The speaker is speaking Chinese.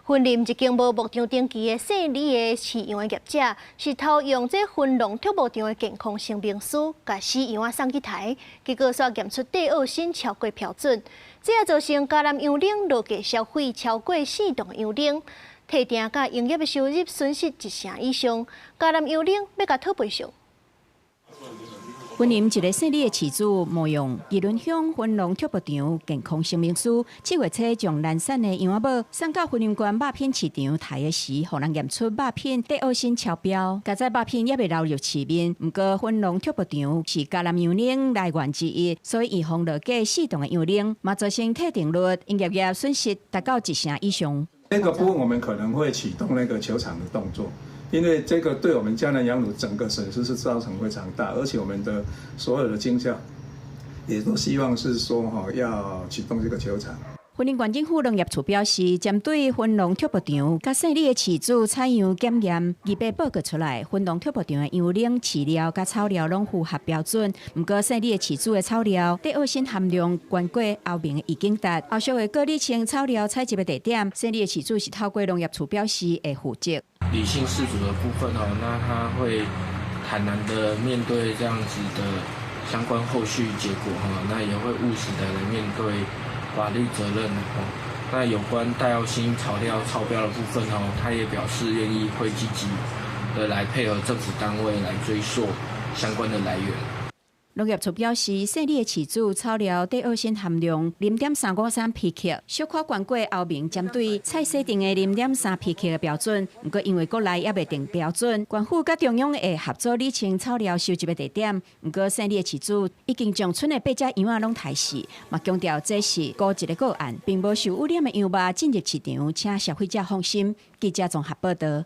分林一間無牧場登記的姓李的飼養的業者，是偷用這分農畜牧場的健康聲明書，把飼養送去台，結果卻驗出地奧辛超過標準，這也造成嘉南養冷落價消費超過4噸的養冷，提定甲營業的收入損失1成以上，嘉南養冷要甲討賠償。分林一個姓李的飼主冒用宜倫鄉分農畜牧場健康聲明書，7月初將南產的羊仔母送到分林縣肉品市場台的時，予人驗出肉品地奧辛超標。加在肉品也未流入市面，不過分農畜牧場是嘉南養冷來源之一，所以預防落價4噸的養冷，嘛造成特定率營業業損失達到1成以上。這個部分我們可能會啟動那個求償的動作。因為這個對我們嘉南養乳整個損失是造成非常大，而且我們的所有的經銷也都希望是說要啟動這個求償。分林縣政府農業處表示，針對分農畜牧場甲姓李的飼主採樣檢驗，已被報告出來，分農畜牧場的養冷、飼料甲草料攏符合標準。不過姓李的飼主的草料地奧辛含量高過後面已經達。後續的各里程草料採集的地點，姓李的飼主是透過農業處表示會負責。理性飼主的部分那他會坦然的面對這樣子的相關後續結果那也會務實的來面對法律責任那有關地奧辛草料超標的部分他也表示願意會積極的來配合政府單位來追溯相關的來源。農業處表示，姓李的飼主草料地奧辛含量0.353 ppk， 小可高過後面針對菜設定的0.3 ppk 的標準。不過因為國內也未定標準，縣府甲中央會合作釐清草料收集的地點。不過姓李的飼主已經將村的8隻羊仔攏抬死，嘛強調這是孤一個個案，並無受污染的羊肉進入市場，請消費者放心。記者綜合報道。